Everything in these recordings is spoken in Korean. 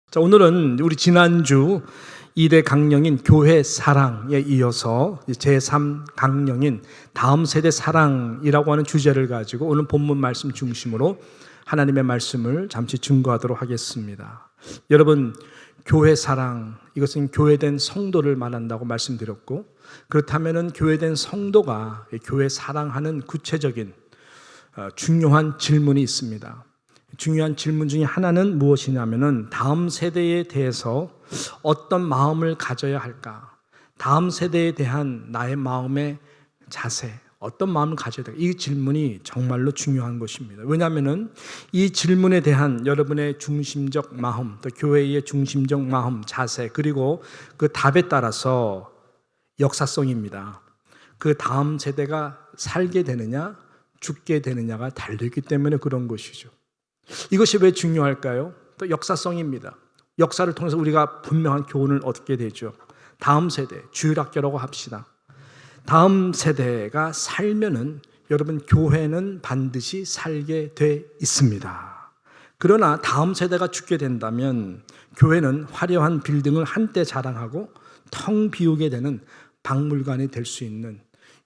자, 오늘은 우리 지난주 2대 강령인 교회 사랑에 이어서 제3 강령인 다음 세대 사랑이라고 하는 주제를 가지고 오늘 본문 말씀 중심으로 하나님의 말씀을 잠시 증거하도록 하겠습니다. 여러분, 교회 사랑, 이것은 교회된 성도를 말한다고 말씀드렸고, 그렇다면 교회된 성도가 교회 사랑하는 구체적인 중요한 질문이 있습니다. 중요한 질문 중에 하나는 무엇이냐면은 다음 세대에 대해서 어떤 마음을 가져야 할까? 다음 세대에 대한 나의 마음의 자세, 어떤 마음을 가져야 될까? 이 질문이 정말로 중요한 것입니다. 왜냐하면은 이 질문에 대한 여러분의 중심적 마음, 또 교회의 중심적 마음, 자세, 그리고 그 답에 따라서 역사성입니다. 그 다음 세대가 살게 되느냐, 죽게 되느냐가 달려있기 때문에 그런 것이죠. 이것이 왜 중요할까요? 또 역사성입니다. 역사를 통해서 우리가 분명한 교훈을 얻게 되죠. 다음 세대, 주일학교라고 합시다. 다음 세대가 살면은 여러분, 교회는 반드시 살게 돼 있습니다. 그러나 다음 세대가 죽게 된다면 교회는 화려한 빌딩을 한때 자랑하고 텅 비우게 되는 박물관이 될 수 있는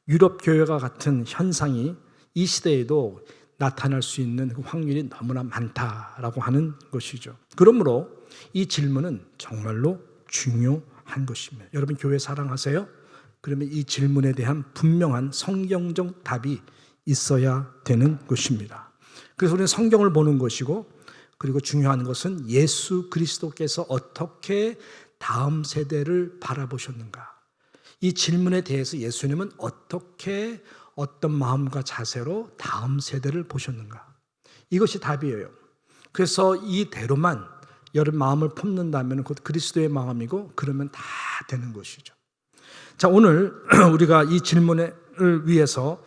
유럽 교회와 같은 현상이 이 시대에도 나타날 수 있는 그 확률이 너무나 많다라고 하는 것이죠. 그러므로 이 질문은 정말로 중요한 것입니다. 여러분, 교회 사랑하세요? 그러면 이 질문에 대한 분명한 성경적 답이 있어야 되는 것입니다. 그래서 우리는 성경을 보는 것이고, 그리고 중요한 것은 예수 그리스도께서 어떻게 다음 세대를 바라보셨는가. 이 질문에 대해서 예수님은 어떤 마음과 자세로 다음 세대를 보셨는가? 이것이 답이에요. 그래서 이대로만 여러분 마음을 품는다면 곧 그리스도의 마음이고, 그러면 다 되는 것이죠. 자, 오늘 우리가 이 질문을 위해서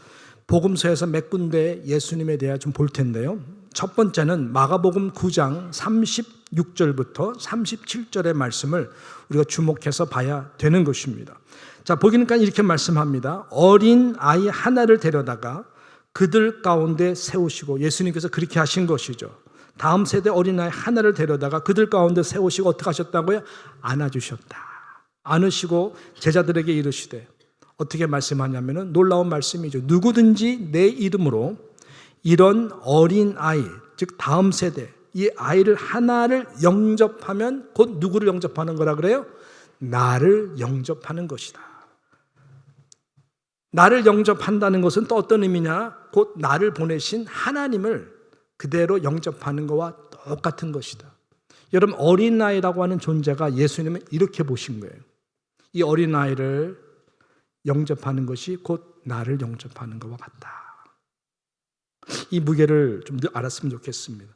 복음서에서 몇 군데 예수님에 대해 좀 볼 텐데요. 첫 번째는 마가복음 9장 36절부터 37절의 말씀을 우리가 주목해서 봐야 되는 것입니다. 자, 보니까 이렇게 말씀합니다. 어린 아이 하나를 데려다가 그들 가운데 세우시고, 예수님께서 그렇게 하신 것이죠. 다음 세대 어린아이 하나를 데려다가 그들 가운데 세우시고 어떻게 하셨다고요? 안아주셨다. 안으시고 제자들에게 이르시되, 어떻게 말씀하냐면은 놀라운 말씀이죠. 누구든지 내 이름으로 이런 어린아이, 즉 다음 세대, 이 아이를 하나를 영접하면 곧 누구를 영접하는 거라 그래요? 나를 영접하는 것이다. 나를 영접한다는 것은 또 어떤 의미냐? 곧 나를 보내신 하나님을 그대로 영접하는 것과 똑같은 것이다. 여러분, 어린아이라고 하는 존재가 예수님은 이렇게 보신 거예요. 이 어린아이를 영접하는 것이 곧 나를 영접하는 것과 같다. 이 무게를 좀 알았으면 좋겠습니다.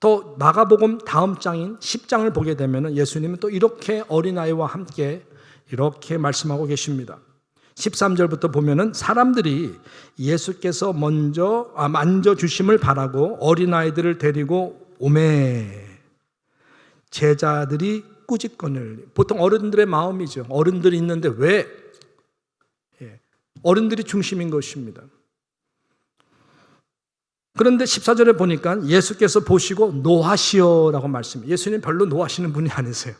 또 마가복음 다음 장인 10장을 보게 되면 예수님은 또 이렇게 어린아이와 함께 이렇게 말씀하고 계십니다. 13절부터 보면은 사람들이 예수께서 먼저 만져주심을 바라고 어린아이들을 데리고 오매 제자들이 꾸짖거늘. 보통 어른들의 마음이죠. 어른들이 있는데 왜? 어른들이 중심인 것입니다. 그런데 14절에 보니까 예수께서 보시고 노하시오라고 말씀해요. 예수님 별로 노하시는 분이 아니세요.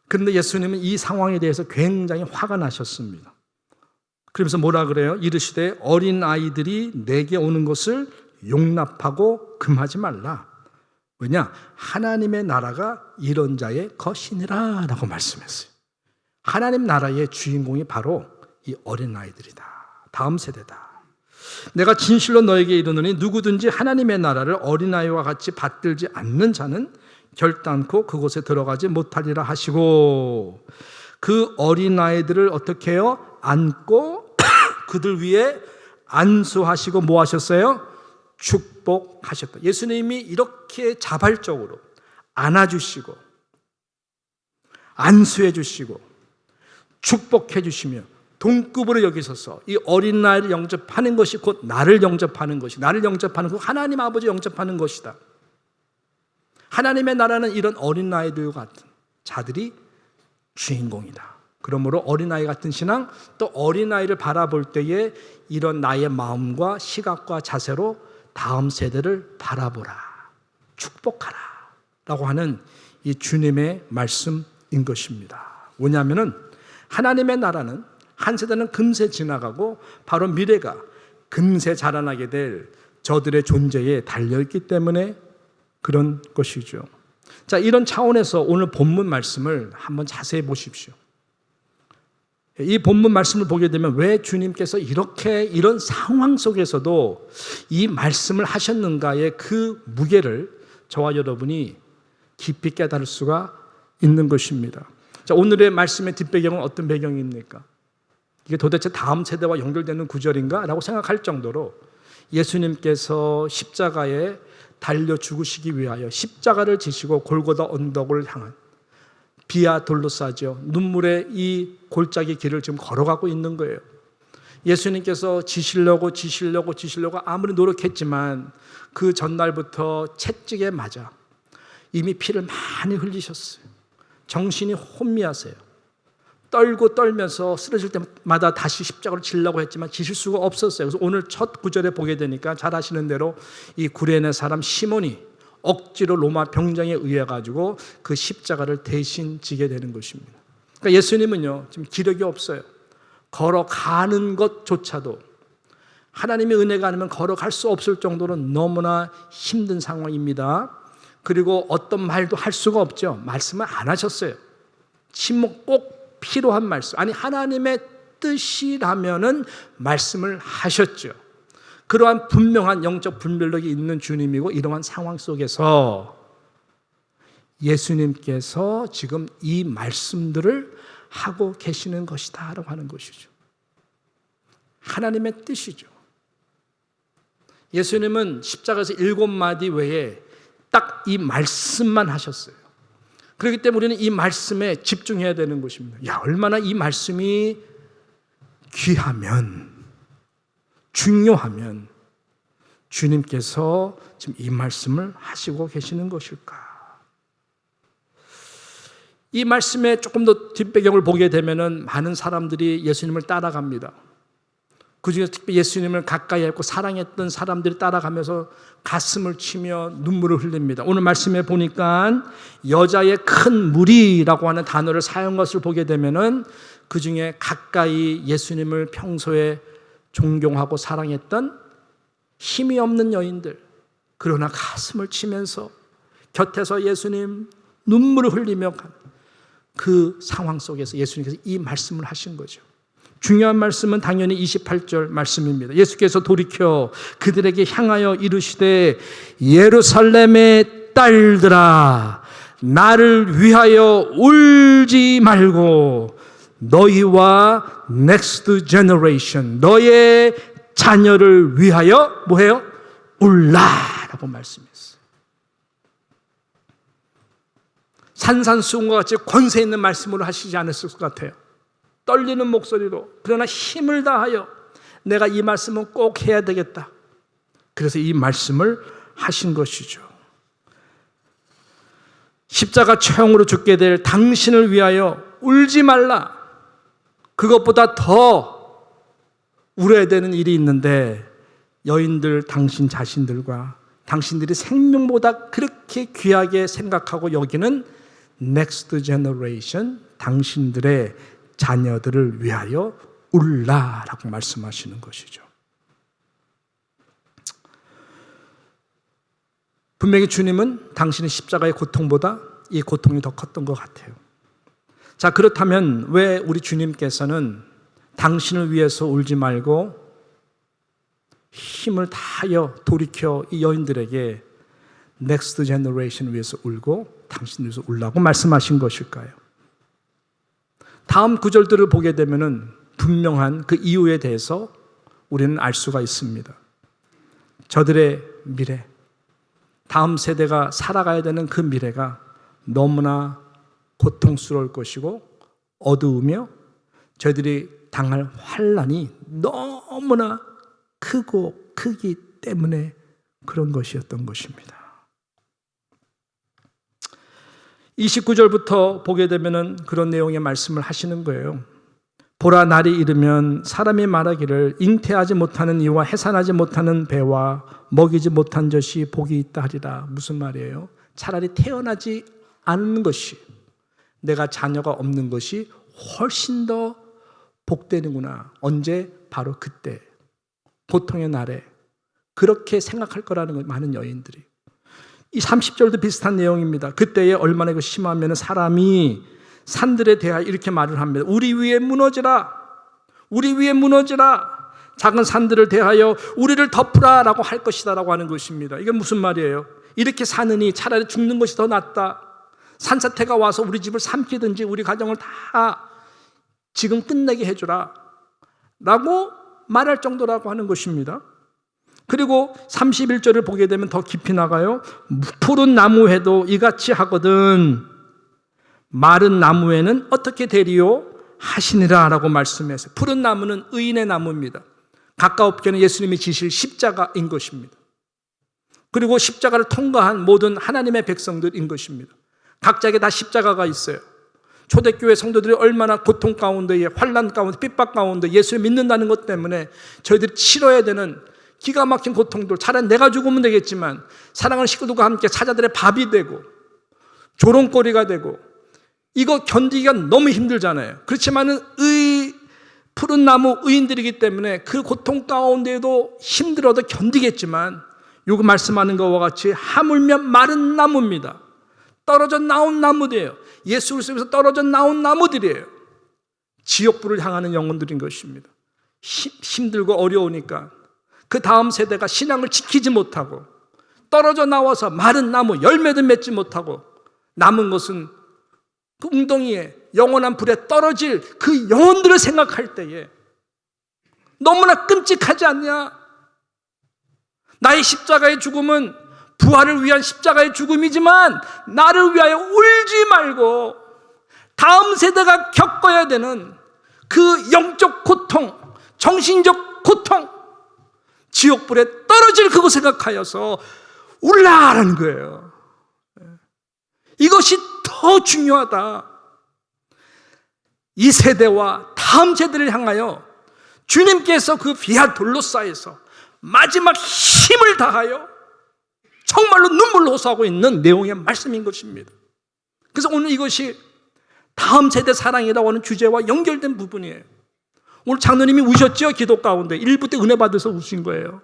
그런데 예수님은 이 상황에 대해서 굉장히 화가 나셨습니다. 그러면서 뭐라 그래요? 이르시되 어린아이들이 내게 오는 것을 용납하고 금하지 말라. 왜냐? 하나님의 나라가 이런 자의 것이니라 라고 말씀했어요. 하나님 나라의 주인공이 바로 이 어린아이들이다. 다음 세대다. 내가 진실로 너에게 이르노니 누구든지 하나님의 나라를 어린아이와 같이 받들지 않는 자는 결단코 그곳에 들어가지 못하리라 하시고, 그 어린아이들을 어떻게 해요? 안고 그들 위에 안수하시고 뭐 하셨어요? 축복하셨다. 예수님이 이렇게 자발적으로 안아주시고 안수해 주시고 축복해 주시며 동급으로 여기셔서 이 어린아이를 영접하는 것이 곧 나를 영접하는 것이, 나를 영접하는 것, 하나님 아버지 영접하는 것이다. 하나님의 나라는 이런 어린아이들 같은 자들이 주인공이다. 그러므로 어린아이 같은 신앙, 또 어린아이를 바라볼 때에 이런 나의 마음과 시각과 자세로 다음 세대를 바라보라, 축복하라 라고 하는 이 주님의 말씀인 것입니다. 뭐냐면은 하나님의 나라는 한 세대는 금세 지나가고 바로 미래가 금세 자라나게 될 저들의 존재에 달려있기 때문에 그런 것이죠. 자, 이런 차원에서 오늘 본문 말씀을 한번 자세히 보십시오. 이 본문 말씀을 보게 되면 왜 주님께서 이런 상황 속에서도 이 말씀을 하셨는가의 그 무게를 저와 여러분이 깊이 깨달을 수가 있는 것입니다. 자, 오늘의 말씀의 뒷배경은 어떤 배경입니까? 이게 도대체 다음 세대와 연결되는 구절인가? 라고 생각할 정도로 예수님께서 십자가에 달려 죽으시기 위하여 십자가를 지시고 골고다 언덕을 향한 비아 돌로사죠. 눈물의 이 골짜기 길을 지금 걸어가고 있는 거예요. 예수님께서 지시려고 아무리 노력했지만 그 전날부터 채찍에 맞아 이미 피를 많이 흘리셨어요. 정신이 혼미하세요. 떨고 떨면서 쓰러질 때마다 다시 십자가를 지려고 했지만 지실 수가 없었어요. 그래서 오늘 첫 구절에 보게 되니까 잘 아시는 대로 이 구레네 사람 시몬이 억지로 로마 병장에 의해 가지고 그 십자가를 대신 지게 되는 것입니다. 그러니까 예수님은요, 지금 기력이 없어요. 걸어가는 것조차도 하나님의 은혜가 아니면 걸어갈 수 없을 정도로 너무나 힘든 상황입니다. 그리고 어떤 말도 할 수가 없죠. 말씀을 안 하셨어요. 침묵 꼭 필요한 말씀. 아니, 하나님의 뜻이라면은 말씀을 하셨죠. 그러한 분명한 영적 분별력이 있는 주님이고 이러한 상황 속에서 예수님께서 지금 이 말씀들을 하고 계시는 것이다 라고 하는 것이죠. 하나님의 뜻이죠. 예수님은 십자가에서 7마디 외에 딱 이 말씀만 하셨어요. 그렇기 때문에 우리는 이 말씀에 집중해야 되는 것입니다. 야, 얼마나 이 말씀이 귀하면, 중요하면 주님께서 지금 이 말씀을 하시고 계시는 것일까? 이 말씀에 조금 더 뒷배경을 보게 되면은 많은 사람들이 예수님을 따라갑니다. 그중에서 특히 예수님을 가까이 했고 사랑했던 사람들이 따라가면서 가슴을 치며 눈물을 흘립니다. 오늘 말씀에 보니까 여자의 큰 무리라고 하는 단어를 사용한 것을 보게 되면은 그중에 가까이 예수님을 평소에 존경하고 사랑했던 힘이 없는 여인들, 그러나 가슴을 치면서 곁에서 예수님 눈물을 흘리며 그 상황 속에서 예수님께서 이 말씀을 하신 거죠. 중요한 말씀은 당연히 28절 말씀입니다. 예수께서 돌이켜 그들에게 향하여 이르시되 예루살렘의 딸들아 나를 위하여 울지 말고 너희와 next generation 너의 자녀를 위하여 뭐해요? 울라라고 말씀했어요. 산산수훈과 같이 권세 있는 말씀으로 하시지 않았을 것 같아요. 떨리는 목소리로, 그러나 힘을 다하여 내가 이 말씀은 꼭 해야 되겠다. 그래서 이 말씀을 하신 것이죠. 십자가 처형으로 죽게 될 당신을 위하여 울지 말라. 그것보다 더 울어야 되는 일이 있는데 여인들 당신 자신들과 당신들이 생명보다 그렇게 귀하게 생각하고 여기는 next generation 당신들의 자녀들을 위하여 울라라고 말씀하시는 것이죠. 분명히 주님은 당신의 십자가의 고통보다 이 고통이 더 컸던 것 같아요. 자, 그렇다면 왜 우리 주님께서는 당신을 위해서 울지 말고 힘을 다하여 돌이켜 이 여인들에게 넥스트 제너레이션을 위해서 울고 당신을 위해서 울라고 말씀하신 것일까요? 다음 구절들을 보게 되면은 분명한 그 이유에 대해서 우리는 알 수가 있습니다. 저들의 미래, 다음 세대가 살아가야 되는 그 미래가 너무나 고통스러울 것이고 어두우며 저희들이 당할 환난이 너무나 크기 때문에 그런 것이었던 것입니다. 29절부터 보게 되면은 그런 내용의 말씀을 하시는 거예요. 보라, 날이 이르면 사람이 말하기를 잉태하지 못하는 이와 해산하지 못하는 배와 먹이지 못한 젖이 복이 있다 하리라. 무슨 말이에요? 차라리 태어나지 않는 것이, 내가 자녀가 없는 것이 훨씬 더 복되는구나. 언제? 바로 그때, 고통의 날에 그렇게 생각할 거라는 거예요. 많은 여인들이. 이 30절도 비슷한 내용입니다. 그때에 얼마나 이거 심하면 사람이 산들에 대하여 이렇게 말을 합니다. 우리 위에 무너지라, 우리 위에 무너지라, 작은 산들을 대하여 우리를 덮으라 라고 할 것이다 라고 하는 것입니다. 이게 무슨 말이에요? 이렇게 사느니 차라리 죽는 것이 더 낫다. 산사태가 와서 우리 집을 삼키든지 우리 가정을 다 지금 끝내게 해주라 라고 말할 정도라고 하는 것입니다. 그리고 31절을 보게 되면 더 깊이 나가요. 푸른 나무에도 이같이 하거든 마른 나무에는 어떻게 되리요 하시니라 라고 말씀했어요. 푸른 나무는 의인의 나무입니다. 가까웠게는 예수님이 지실 십자가인 것입니다. 그리고 십자가를 통과한 모든 하나님의 백성들인 것입니다. 각자에게 다 십자가가 있어요. 초대교회 성도들이 얼마나 고통 가운데에, 환난 가운데, 핍박 가운데 예수를 믿는다는 것 때문에 저희들이 치러야 되는 기가 막힌 고통들, 차라리 내가 죽으면 되겠지만 사랑하는 식구들과 함께 사자들의 밥이 되고 조롱거리가 되고, 이거 견디기가 너무 힘들잖아요. 그렇지만은 푸른 나무 의인들이기 때문에 그 고통 가운데에도 힘들어도 견디겠지만, 요거 말씀하는 것과 같이 하물며 마른 나무입니다. 떨어져 나온 나무들이에요. 예수 그리스도에서 떨어져 나온 나무들이에요. 지옥불을 향하는 영혼들인 것입니다. 힘들고 어려우니까 그 다음 세대가 신앙을 지키지 못하고 떨어져 나와서 마른 나무 열매도 맺지 못하고 남은 것은 그 웅덩이에 영원한 불에 떨어질 그 영혼들을 생각할 때에 너무나 끔찍하지 않냐? 나의 십자가의 죽음은 부활을 위한 십자가의 죽음이지만 나를 위하여 울지 말고 다음 세대가 겪어야 되는 그 영적 고통, 정신적 고통, 지옥불에 떨어질 그거 생각하여서 울라라는 거예요. 이것이 더 중요하다. 이 세대와 다음 세대를 향하여 주님께서 그 비아 돌로사에서 마지막 힘을 다하여 정말로 눈물로 호소하고 있는 내용의 말씀인 것입니다. 그래서 오늘 이것이 다음 세대 사랑이라고 하는 주제와 연결된 부분이에요. 오늘 장로님이 우셨죠? 기도 가운데 1부 때 은혜 받아서 우신 거예요.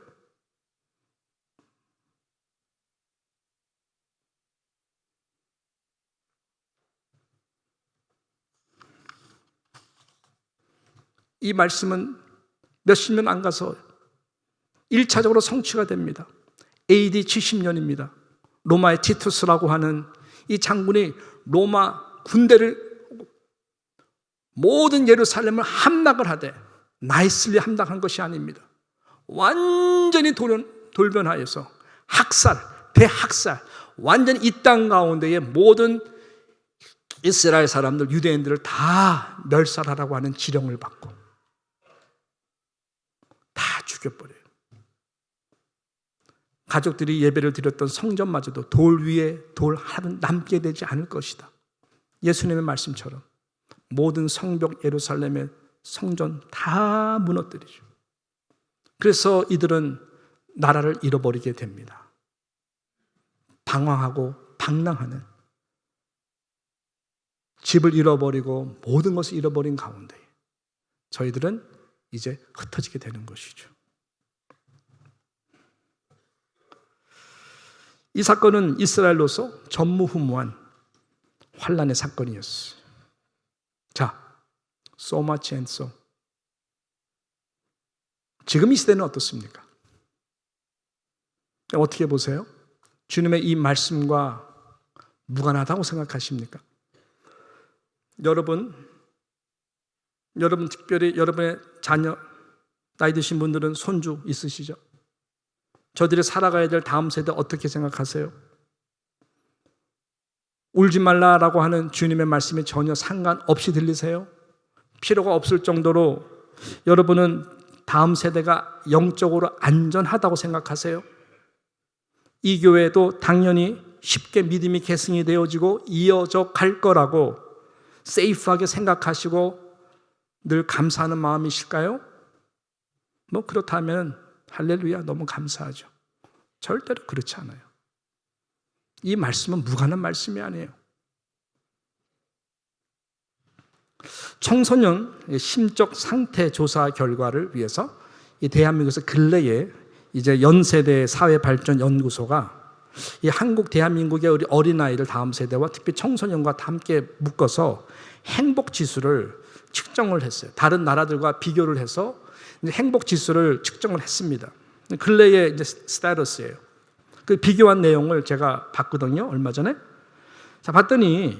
이 말씀은 몇십 년 안 가서 1차적으로 성취가 됩니다. AD 70년입니다. 로마의 티투스라고 하는 이 장군이 로마 군대를 모든 예루살렘을 함락을 하되 나이슬리 함락한 것이 아닙니다. 완전히 돌변하여서 학살, 대학살, 완전히 이 땅 가운데의 모든 이스라엘 사람들, 유대인들을 다 멸살하라고 하는 지령을 받고 다 죽여버려요. 가족들이 예배를 드렸던 성전마저도 돌 위에 돌 하나 남게 되지 않을 것이다. 예수님의 말씀처럼 모든 성벽 예루살렘의 성전 다 무너뜨리죠. 그래서 이들은 나라를 잃어버리게 됩니다. 방황하고 방랑하는, 집을 잃어버리고 모든 것을 잃어버린 가운데 저희들은 이제 흩어지게 되는 것이죠. 이 사건은 이스라엘로서 전무후무한 환난의 사건이었어요. 자, so much and so. 지금 이 시대는 어떻습니까? 어떻게 보세요? 주님의 이 말씀과 무관하다고 생각하십니까? 여러분 특별히 여러분의 자녀, 나이 드신 분들은 손주 있으시죠? 저들이 살아가야 될 다음 세대 어떻게 생각하세요? 울지 말라라고 하는 주님의 말씀이 전혀 상관없이 들리세요? 필요가 없을 정도로 여러분은 다음 세대가 영적으로 안전하다고 생각하세요? 이 교회도 당연히 쉽게 믿음이 계승이 되어지고 이어져 갈 거라고 세이프하게 생각하시고 늘 감사하는 마음이실까요? 뭐 그렇다면 할렐루야, 너무 감사하죠. 절대로 그렇지 않아요. 이 말씀은 무관한 말씀이 아니에요. 청소년 심적 상태 조사 결과를 위해서 이 대한민국에서 근래에 이제 연세대 사회발전연구소가 이 한국 대한민국의 우리 어린아이들 다음 세대와 특히 청소년과 함께 묶어서 행복 지수를 측정을 했어요. 다른 나라들과 비교를 해서 행복 지수를 측정을 했습니다. 근래의 이제 스테이터스예요. 그 비교한 내용을 제가 봤거든요. 얼마 전에. 자, 봤더니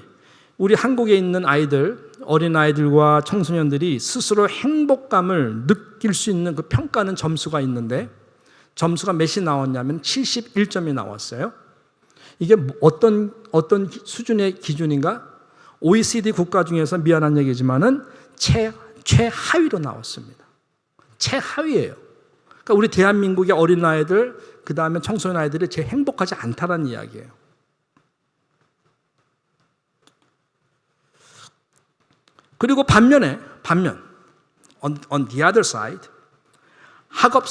우리 한국에 있는 아이들, 어린아이들과 청소년들이 스스로 행복감을 느낄 수 있는 그 평가하는 점수가 있는데 점수가 몇이 나왔냐면 71점이 나왔어요. 이게 어떤 수준의 기준인가? OECD 국가 중에서 미안한 얘기지만은 최하위로 나왔습니다. 최하위예요. 그러니까 우리 대한민국의 어린아이들, 그 다음에 청소년 아이들이 제일 행복하지 않다는 이야기예요. 그리고 반면 on the other side 학업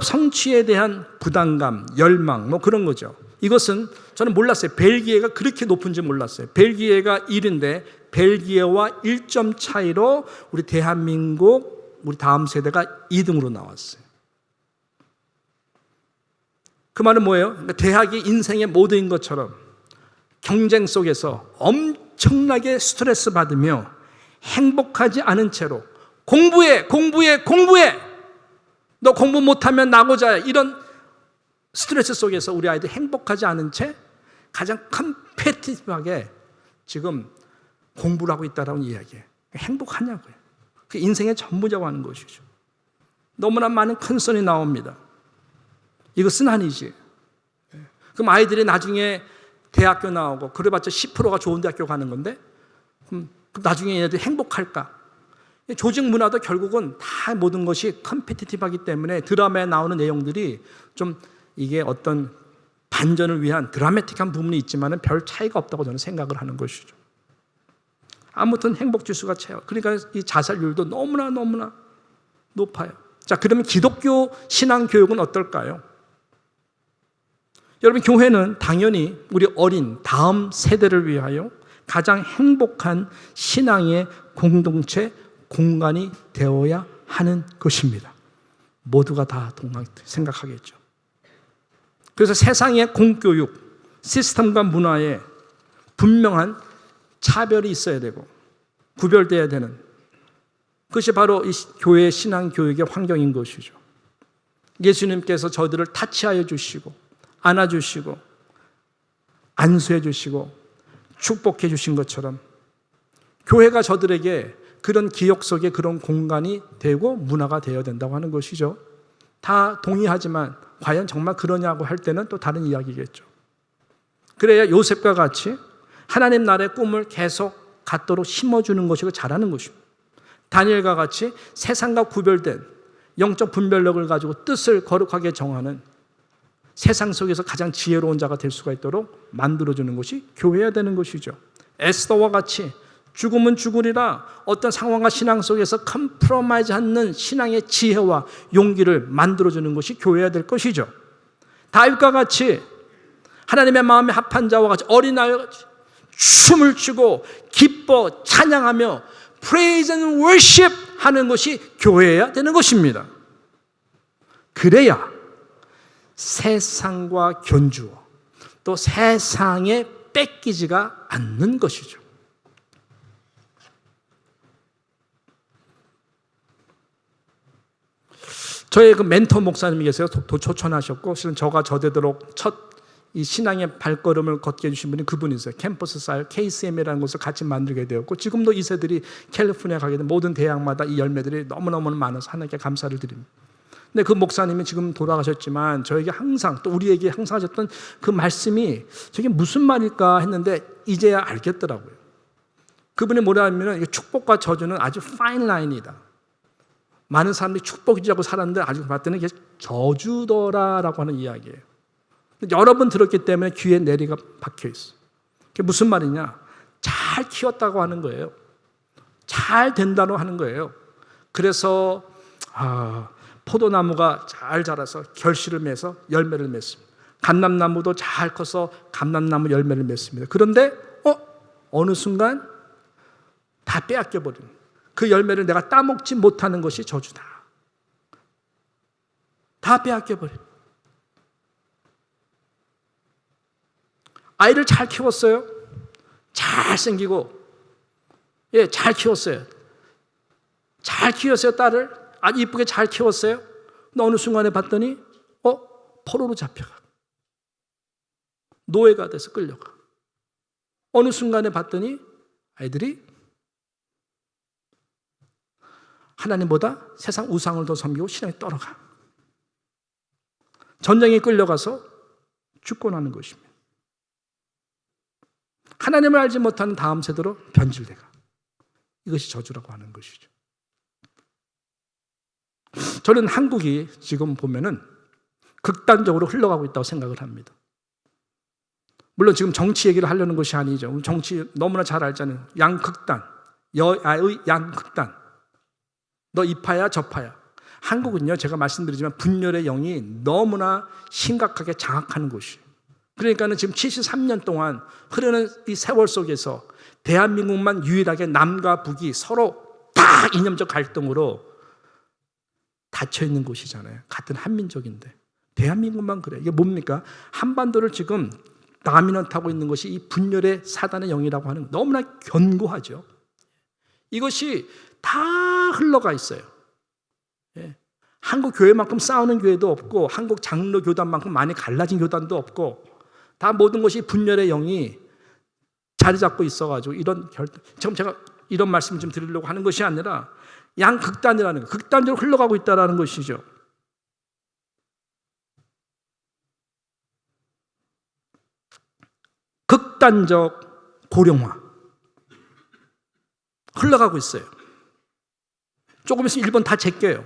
성취에 대한 부담감, 열망 뭐 그런 거죠. 이것은 저는 몰랐어요. 벨기에가 그렇게 높은지 몰랐어요. 벨기에가 1인데 벨기에와 1점 차이로 우리 대한민국 우리 다음 세대가 2등으로 나왔어요. 그 말은 뭐예요? 그러니까 대학이 인생의 모두인 것처럼 경쟁 속에서 엄청나게 스트레스 받으며 행복하지 않은 채로 공부해 너 공부 못하면 나고자야 이런 스트레스 속에서 우리 아이들 행복하지 않은 채 가장 컴페티티브하게 지금 공부를 하고 있다라는 이야기예요. 행복하냐고요. 그 인생의 전부라고 하는 것이죠. 너무나 많은 컨선이 나옵니다. 이것은 아니지. 그럼 아이들이 나중에 대학교 나오고 그래봤자 10%가 좋은 대학교 가는 건데 그럼 나중에 얘네들이 행복할까? 조직 문화도 결국은 다 모든 것이 컴피티티브하기 때문에 드라마에 나오는 내용들이 좀 이게 어떤 반전을 위한 드라마틱한 부분이 있지만 별 차이가 없다고 저는 생각을 하는 것이죠. 아무튼 행복지수가 최고. 그러니까 이 자살률도 너무나 높아요. 자, 그러면 기독교 신앙교육은 어떨까요? 여러분, 교회는 당연히 우리 어린 다음 세대를 위하여 가장 행복한 신앙의 공동체, 공간이 되어야 하는 것입니다. 모두가 다 생각하겠죠. 그래서 세상의 공교육, 시스템과 문화에 분명한 차별이 있어야 되고 구별되어야 되는 그것이 바로 이 교회의 신앙교육의 환경인 것이죠. 예수님께서 저들을 타치하여 주시고 안아주시고 안수해 주시고 축복해 주신 것처럼 교회가 저들에게 그런 기억 속에 그런 공간이 되고 문화가 되어야 된다고 하는 것이죠. 다 동의하지만 과연 정말 그러냐고 할 때는 또 다른 이야기겠죠. 그래야 요셉과 같이 하나님 나라의 꿈을 계속 갖도록 심어주는 것이고 잘하는 것입니다. 다니엘과 같이 세상과 구별된 영적 분별력을 가지고 뜻을 거룩하게 정하는 세상 속에서 가장 지혜로운 자가 될 수가 있도록 만들어주는 것이 교회여야 되는 것이죠. 에스더와 같이 죽으면 죽으리라 어떤 상황과 신앙 속에서 컴프로마이즈 않는 신앙의 지혜와 용기를 만들어주는 것이 교회여야 될 것이죠. 다윗과 같이 하나님의 마음에 합한 자와 같이 어린아이와 같이 춤을 추고 기뻐 찬양하며 praise and worship 하는 것이 교회여야 되는 것입니다. 그래야 세상과 견주어 또 세상에 뺏기지가 않는 것이죠. 저의 그 멘토 목사님이 계세요. 초청하셨고 실은 저가 저되도록 첫 이 신앙의 발걸음을 걷게 해주신 분이 그분이세요. 캠퍼스 사일 KCM이라는 곳을 같이 만들게 되었고 지금도 이 세들이 캘리포니아 가게 된 모든 대학마다 이 열매들이 너무너무 많아서 하나님께 감사를 드립니다. 근데 그 목사님이 지금 돌아가셨지만 저에게 항상 또 우리에게 항상 하셨던 그 말씀이 저게 무슨 말일까 했는데 이제야 알겠더라고요. 그분이 뭐라 하면 축복과 저주는 아주 파인 라인이다. 많은 사람들이 축복이라고 살았는데 아직 봤더니 이게 저주더라라고 하는 이야기예요. 여러 번 들었기 때문에 귀에 내리가 박혀 있어. 그게 무슨 말이냐? 잘 키웠다고 하는 거예요. 잘 된다고 하는 거예요. 그래서 포도나무가 잘 자라서 결실을 맺어서 열매를 맺습니다. 감람나무도 잘 커서 감람나무 열매를 맺습니다. 그런데 어느 순간 다 빼앗겨버리는, 그 열매를 내가 따먹지 못하는 것이 저주다. 다 빼앗겨버려. 아이를 잘 키웠어요. 잘생기고, 잘 키웠어요. 잘 키웠어요, 딸을. 아주 이쁘게 잘 키웠어요. 근데 어느 순간에 봤더니, 포로로 잡혀가. 노예가 돼서 끌려가. 어느 순간에 봤더니 아이들이 하나님보다 세상 우상을 더 섬기고 신앙에 떨어가. 전쟁에 끌려가서 죽고 나는 것입니다. 하나님을 알지 못하는 다음 세대로 변질돼가. 이것이 저주라고 하는 것이죠. 저는 한국이 지금 보면은 극단적으로 흘러가고 있다고 생각을 합니다. 물론 지금 정치 얘기를 하려는 것이 아니죠. 정치 너무나 잘 알잖아요. 양극단, 여야의 양극단. 너 이파야 저파야. 한국은요, 제가 말씀드리지만 분열의 영이 너무나 심각하게 장악하는 곳이에요. 그러니까는 지금 73년 동안 흐르는 이 세월 속에서 대한민국만 유일하게 남과 북이 서로 다 이념적 갈등으로 닫혀 있는 곳이잖아요. 같은 한민족인데. 대한민국만 그래. 이게 뭡니까? 한반도를 지금 다미넌트하고 있는 것이 이 분열의 사단의 영이라고 하는, 너무나 견고하죠. 이것이 다 흘러가 있어요. 한국 교회만큼 싸우는 교회도 없고, 한국 장로 교단만큼 많이 갈라진 교단도 없고, 다 모든 것이 분열의 영이 자리 잡고 있어가지고 지금 제가 이런 말씀을 좀 드리려고 하는 것이 아니라 양극단이라는 거, 극단적으로 흘러가고 있다는 것이죠. 극단적 고령화 흘러가고 있어요. 조금 있으면 일본 다 제껴요.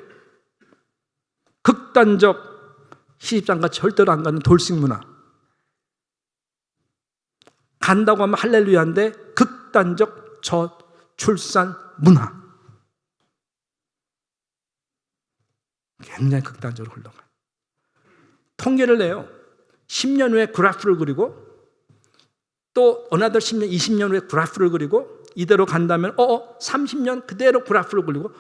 극단적 시집장가 절대로 안 가는 돌싱 문화. 간다고 하면 할렐루야인데 극단적 저출산 문화. 굉장히 극단적으로 흘러가요. 통계를 내요. 10년 후에 그래프를 그리고 또 another 10년, 20년 후에 그래프를 그리고 이대로 간다면 30년 그대로 그래프를 그리고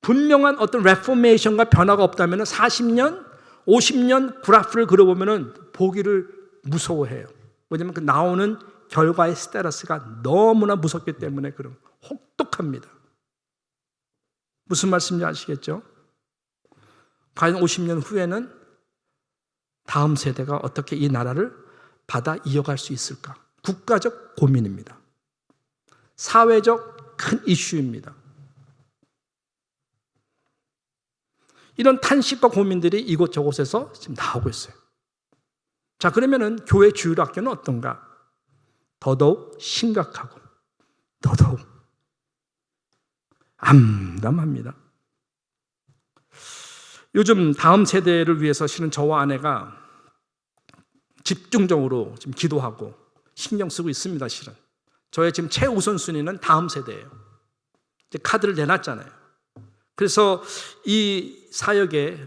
분명한 어떤 레포메이션과 변화가 없다면 40년, 50년 그래프를 그려보면 보기를 무서워해요. 왜냐하면 그 나오는 결과의 스테러스가 너무나 무섭기 때문에 그런 혹독합니다. 무슨 말씀인지 아시겠죠? 과연 50년 후에는 다음 세대가 어떻게 이 나라를 받아 이어갈 수 있을까? 국가적 고민입니다. 사회적 큰 이슈입니다. 이런 탄식과 고민들이 이곳저곳에서 지금 나오고 있어요. 자, 그러면은 교회 주일학교는 어떤가? 더더욱 심각하고 더더욱 암담합니다. 요즘 다음 세대를 위해서 실은 저와 아내가 집중적으로 지금 기도하고 신경 쓰고 있습니다. 실은 저의 지금 최우선순위는 다음 세대예요. 이제 카드를 내놨잖아요. 그래서 이 사역에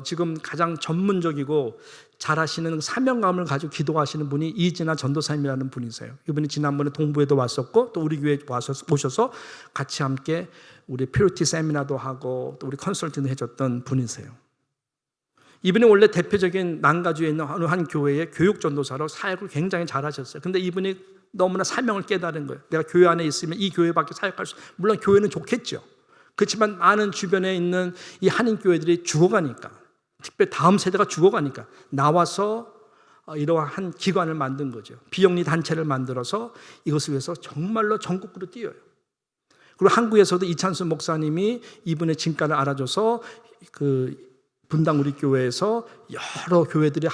지금 가장 전문적이고 잘하시는 사명감을 가지고 기도하시는 분이 이진아 전도사님이라는 분이세요. 이분이 지난번에 동부에도 왔었고 또 우리 교회에 오셔서 같이 함께 우리 퓨리티 세미나도 하고 또 우리 컨설팅도 해줬던 분이세요. 이분이 원래 대표적인 난가주에 있는 어느 한 교회의 교육 전도사로 사역을 굉장히 잘하셨어요. 근데 이분이 너무나 사명을 깨달은 거예요. 내가 교회 안에 있으면 이 교회밖에 사역할 수, 물론 교회는 좋겠죠. 그렇지만 많은 주변에 있는 이 한인 교회들이 죽어가니까, 특별히 다음 세대가 죽어가니까 나와서 이러한 기관을 만든 거죠. 비영리 단체를 만들어서 이것을 위해서 정말로 전국으로 뛰어요. 그리고 한국에서도 이찬수 목사님이 이분의 진가를 알아줘서 그 분당 우리 교회에서 여러 교회들이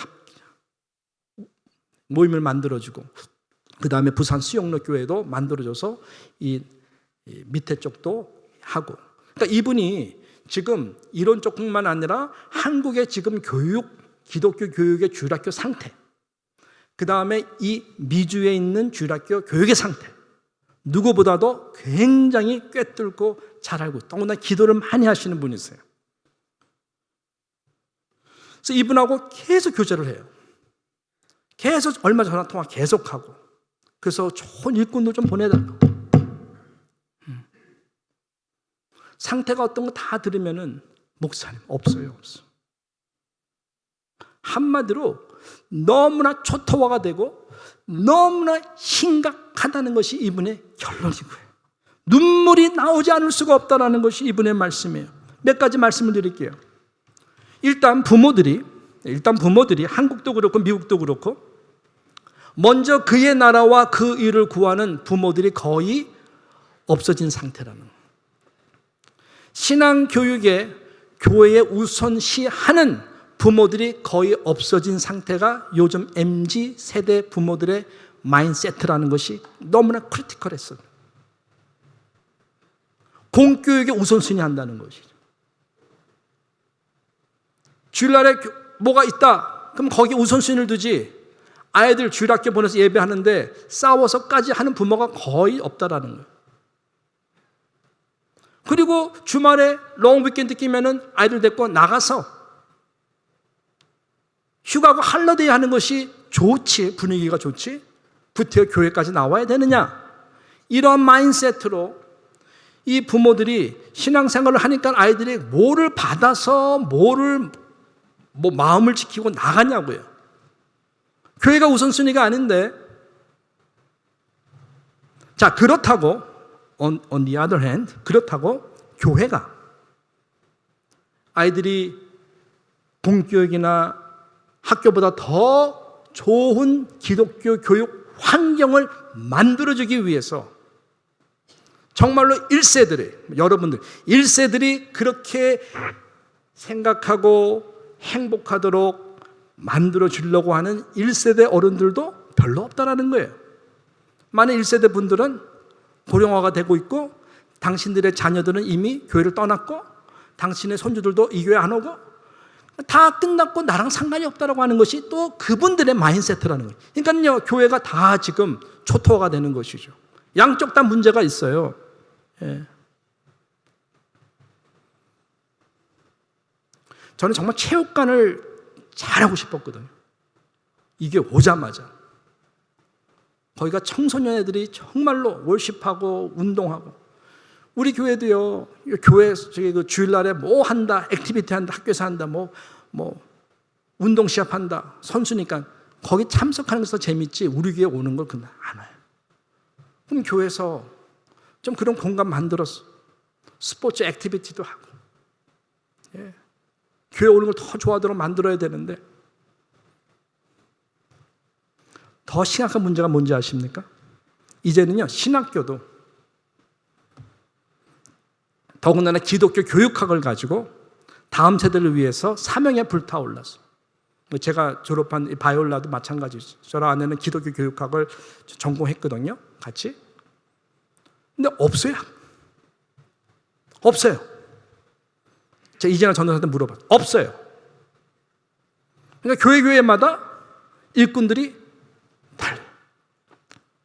모임을 만들어주고, 그 다음에 부산 수영로 교회도 만들어줘서 이 밑에 쪽도 하고. 그러니까 이분이 지금 이런 쪽뿐만 아니라 한국의 지금 기독교 교육의 주일학교 상태, 그 다음에 이 미주에 있는 주일학교 교육의 상태, 누구보다도 굉장히 꿰뚫고 잘 알고, 더구나 기도를 많이 하시는 분이세요. 그래서 이분하고 계속 교제를 해요. 계속 얼마 전화 통화 계속하고, 그래서 좋은 일꾼도 좀 보내달라고. 상태가 어떤 거 다 들으면은 목사님 없어요, 없어. 한마디로 너무나 초토화가 되고 너무나 심각하다는 것이 이분의 결론인 거예요. 눈물이 나오지 않을 수가 없다는 것이 이분의 말씀이에요. 몇 가지 말씀을 드릴게요. 일단 부모들이 한국도 그렇고 미국도 그렇고 먼저 그의 나라와 그 일을 구하는 부모들이 거의 없어진 상태라는 거예요. 신앙교육에 교회에 우선시하는 부모들이 거의 없어진 상태가 요즘 MZ 세대 부모들의 마인드세트라는 것이 너무나 크리티컬했어요. 공교육에 우선순위 한다는 것이죠. 주일날에 뭐가 있다 그럼 거기에 우선순위를 두지, 아이들 주일학교 보내서 예배하는데 싸워서까지 하는 부모가 거의 없다라는 거예요. 그리고 주말에 롱 위켄드 끼면은 아이들 데리고 나가서 휴가고 할러데이 하는 것이 좋지, 분위기가 좋지, 구태여 교회까지 나와야 되느냐, 이런 마인드세트로 이 부모들이 신앙생활을 하니까 아이들이 뭐를 받아서 뭐를 마음을 지키고 나가냐고요. 교회가 우선순위가 아닌데. 자, 그렇다고 on the other hand, 그렇다고 교회가 아이들이 공교육이나 학교보다 더 좋은 기독교 교육 환경을 만들어주기 위해서 정말로 1세들이, 여러분들 1세들이 그렇게 생각하고 행복하도록 만들어주려고 하는 1세대 어른들도 별로 없다라는 거예요. 많은 1세대 분들은 고령화가 되고 있고 당신들의 자녀들은 이미 교회를 떠났고 당신의 손주들도 이 교회 안 오고 다 끝났고 나랑 상관이 없다라고 하는 것이 또 그분들의 마인드세트라는 거예요. 그러니까요, 교회가 다 지금 초토화가 되는 것이죠. 양쪽 다 문제가 있어요. 예. 저는 정말 체육관을 잘하고 싶었거든요. 이게 오자마자 거기가 청소년 애들이 정말로 월십하고 운동하고, 우리 교회도요, 교회 저기 그 주일날에 뭐 한다, 액티비티 한다, 학교에서 한다, 뭐 운동 시합 한다, 선수니까 거기 참석하는 것도 재밌지 우리 교회 오는 걸 그냥 안 와요. 그럼 교회에서 좀 그런 공간 만들어서 스포츠 액티비티도 하고, 예. 교회 오는 걸 더 좋아하도록 만들어야 되는데, 더 심각한 문제가 뭔지 아십니까? 이제는요, 신학교도 더군다나 기독교 교육학을 가지고 다음 세대를 위해서 사명에 불타올랐어. 제가 졸업한 바이올라도 마찬가지죠. 저랑 아내는 기독교 교육학을 전공했거든요, 같이. 근데 없어요. 없어요. 제가 이재나 전도사한테 물어봤어요. 없어요. 그러니까 교회마다 일꾼들이 달라요.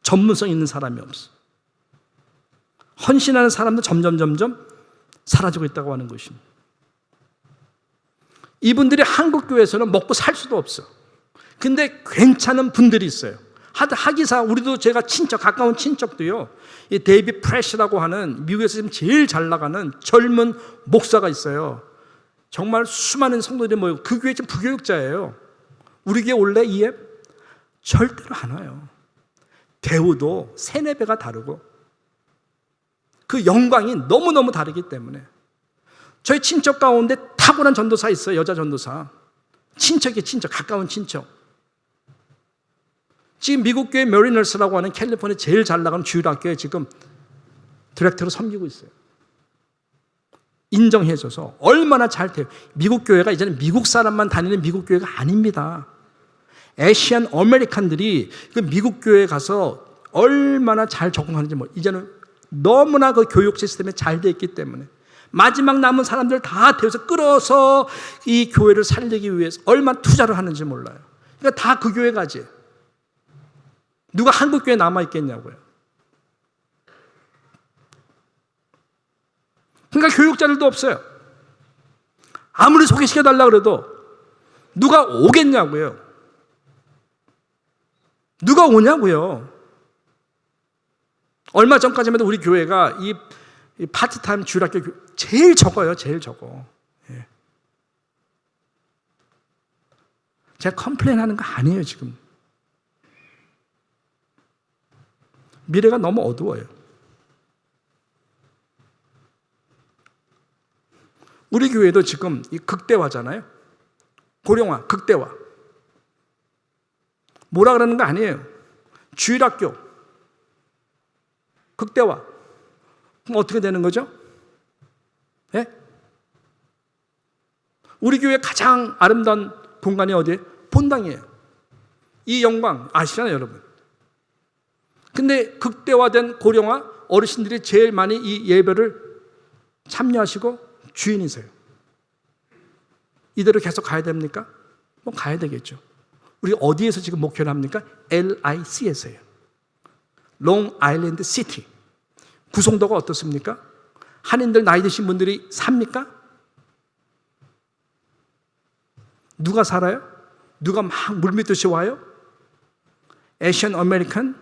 전문성 있는 사람이 없어. 헌신하는 사람도 점점 사라지고 있다고 하는 것입니다. 이분들이 한국 교회에서는 먹고 살 수도 없어. 근데 괜찮은 분들이 있어요. 하기사 우리도 제가 가까운 친척도요, 이 데이비 프레시라고 하는 미국에서 지금 제일 잘 나가는 젊은 목사가 있어요. 정말 수많은 성도들이 모이고, 그 교회 지금 부교육자예요. 우리 교회 올래 이해? 절대로 안 와요. 대우도 3-4배가 다르고 그 영광이 너무너무 다르기 때문에. 저희 친척 가운데 탁월한 전도사 있어요. 여자 전도사. 친척이 가까운 친척. 지금 미국 교회 메리너스라고 하는 캘리포니아 제일 잘 나가는 주일학교에 지금 디렉터로 섬기고 있어요. 인정해줘서 얼마나 잘 돼요. 미국 교회가 이제는 미국 사람만 다니는 미국 교회가 아닙니다. 아시안 아메리칸들이 그 미국 교회에 가서 얼마나 잘 적응하는지 이제는 너무나 그 교육 시스템이 잘 돼 있기 때문에 마지막 남은 사람들 다 데려서 끌어서 이 교회를 살리기 위해서 얼마나 투자를 하는지 몰라요. 그러니까 다 그 교회 가지. 누가 한국 교회에 남아 있겠냐고요. 그러니까 교육자들도 없어요. 아무리 소개시켜달라고 그래도 누가 오겠냐고요. 누가 오냐고요. 얼마 전까지만 해도 우리 교회가 이 이 파트타임 주일학교 제일 적어요. 제일 적어. 예. 제가 컴플레인하는 거 아니에요 지금. 미래가 너무 어두워요. 우리 교회도 지금 이 극대화잖아요. 고령화, 극대화. 뭐라 그러는 거 아니에요. 주일학교, 극대화. 그럼 어떻게 되는 거죠? 예? 우리 교회 가장 아름다운 공간이 어디에? 본당이에요. 이 영광 아시잖아요, 여러분. 근데 극대화된 고령화 어르신들이 제일 많이 이 예배를 참여하시고 주인이세요. 이대로 계속 가야 됩니까? 뭐 가야 되겠죠. 우리 어디에서 지금 목회를 합니까? LIC에서요. 롱 아일랜드 시티. 구성도가 어떻습니까? 한인들 나이 드신 분들이 삽니까? 누가 살아요? 누가 막 물밀듯이 와요? 에시안 아메리칸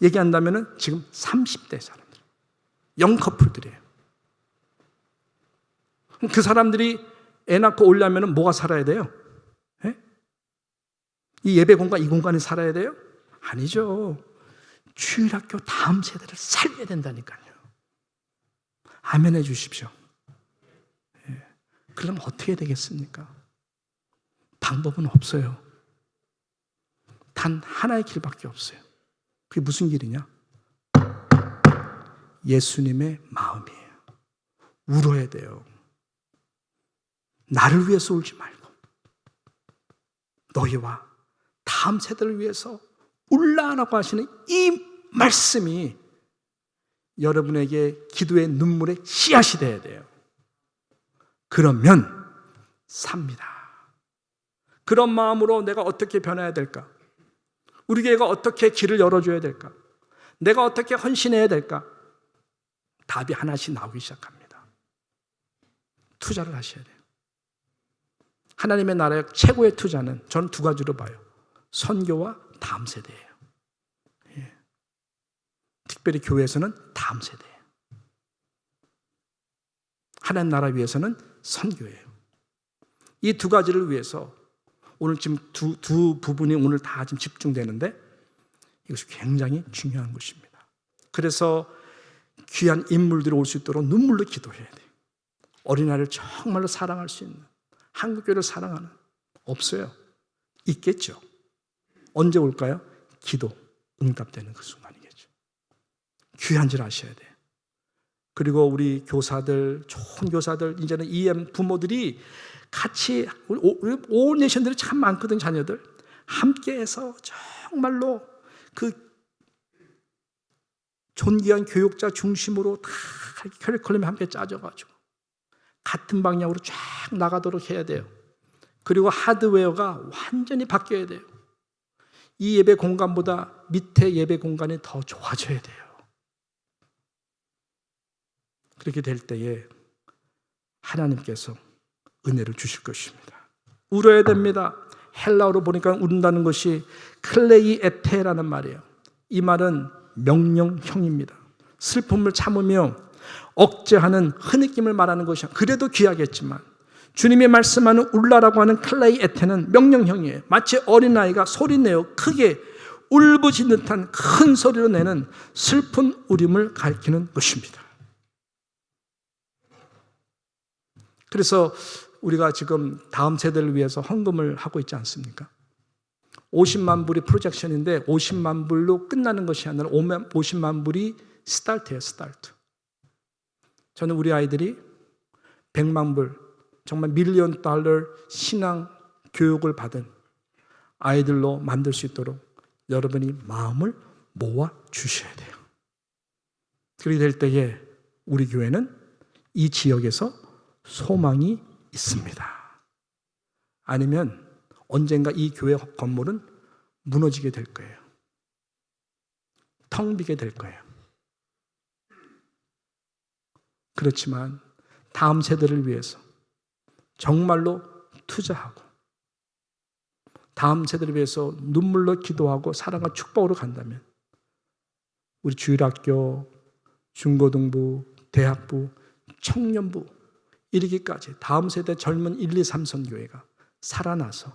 얘기한다면 지금 30대 사람들. 영커플들이에요. 그 사람들이 애 낳고 오려면 뭐가 살아야 돼요? 예? 이 예배 공간, 이 공간에 살아야 돼요? 아니죠. 주일학교 다음 세대를 살려야 된다니까요. 아멘 해 주십시오. 예. 그럼 어떻게 되겠습니까? 방법은 없어요. 단 하나의 길밖에 없어요. 그게 무슨 길이냐? 예수님의 마음이에요. 울어야 돼요. 나를 위해서 울지 말고 너희와 다음 세대를 위해서 울라라고 하시는 이 말씀이 여러분에게 기도의 눈물의 씨앗이 돼야 돼요. 그러면 삽니다. 그런 마음으로 내가 어떻게 변해야 될까? 우리 교회가 어떻게 길을 열어줘야 될까? 내가 어떻게 헌신해야 될까? 답이 하나씩 나오기 시작합니다. 투자를 하셔야 돼요. 하나님의 나라의 최고의 투자는 저는 두 가지로 봐요. 선교와 다음 세대예요. 예. 특별히 교회에서는 다음 세대예요. 하나님 나라 위해서는 선교예요. 이 두 가지를 위해서 오늘 지금 두 부분이 오늘 다 지금 집중되는데 이것이 굉장히 중요한 것입니다. 그래서 귀한 인물들이 올 수 있도록 눈물로 기도해야 돼요. 어린아이를 정말로 사랑할 수 있는, 한국교회를 사랑하는, 없어요. 있겠죠. 언제 올까요? 기도 응답되는 그 순간이겠죠. 귀한 줄 아셔야 돼요. 그리고 우리 교사들, 좋은 교사들, 이제는 EM 부모들이 같이, 온 내션들이 참 많거든, 자녀들. 함께해서 정말로 그 존귀한 교육자 중심으로 다 커리큘럼이 함께 짜져가지고 같은 방향으로 쫙 나가도록 해야 돼요. 그리고 하드웨어가 완전히 바뀌어야 돼요. 이 예배 공간보다 밑에 예배 공간이 더 좋아져야 돼요. 그렇게 될 때에 하나님께서 은혜를 주실 것입니다. 울어야 됩니다. 헬라어로 보니까 울는다는 것이 클레이 에테라는 말이에요. 이 말은 명령형입니다. 슬픔을 참으며 억제하는 흐느낌을 말하는 것이야. 그래도 귀하겠지만 주님이 말씀하는 울라라고 하는 클레이 에테는 명령형이에요. 마치 어린아이가 소리내어 크게 울부짖는 듯한 큰 소리로 내는 슬픈 울음을 가리키는 것입니다. 그래서 우리가 지금 다음 세대를 위해서 헌금을 하고 있지 않습니까? 50만 불이 프로젝션인데 50만 불로 끝나는 것이 아니라 50만 불이 스타트예요, 스타트. 저는 우리 아이들이 100만 불, 정말 $1,000,000 신앙 교육을 받은 아이들로 만들 수 있도록 여러분이 마음을 모아 주셔야 돼요. 그렇게 될 때에 우리 교회는 이 지역에서 소망이 있습니다. 아니면 언젠가 이 교회 건물은 무너지게 될 거예요. 텅 비게 될 거예요. 그렇지만 다음 세대를 위해서 정말로 투자하고 다음 세대를 위해서 눈물로 기도하고 사랑과 축복으로 간다면 우리 주일학교, 중고등부, 대학부, 청년부 이르기까지 다음 세대 젊은 1, 2, 3 선교회가 살아나서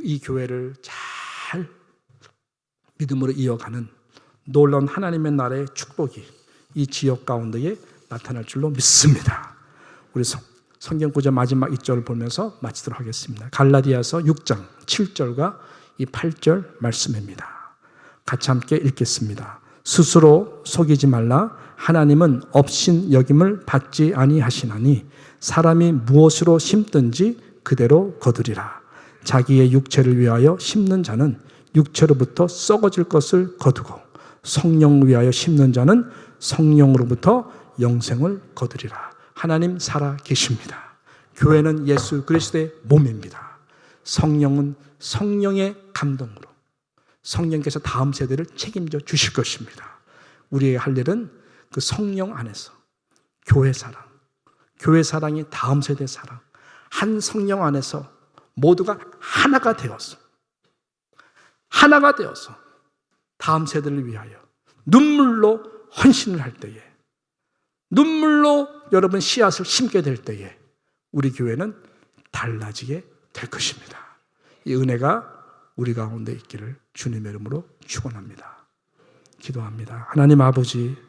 이 교회를 잘 믿음으로 이어가는 놀라운 하나님의 나라의 축복이 이 지역 가운데에 나타날 줄로 믿습니다. 우리 성경 구절 마지막 2절을 보면서 마치도록 하겠습니다. 갈라디아서 6장 7절과 이 8절 말씀입니다. 같이 함께 읽겠습니다. 스스로 속이지 말라. 하나님은 업신 여김을 받지 아니하시나니 사람이 무엇으로 심든지 그대로 거두리라. 자기의 육체를 위하여 심는 자는 육체로부터 썩어질 것을 거두고 성령을 위하여 심는 자는 성령으로부터 영생을 거두리라. 하나님 살아 계십니다. 교회는 예수 그리스도의 몸입니다. 성령은 성령의 감동으로 성령께서 다음 세대를 책임져 주실 것입니다. 우리의 할 일은 그 성령 안에서 교회 사랑이 다음 세대 사랑, 한 성령 안에서 모두가 하나가 되어서 다음 세대를 위하여 눈물로 헌신을 할 때에, 눈물로 여러분 씨앗을 심게 될 때에 우리 교회는 달라지게 될 것입니다. 이 은혜가 우리 가운데 있기를 주님의 이름으로 축원합니다. 기도합니다. 하나님 아버지,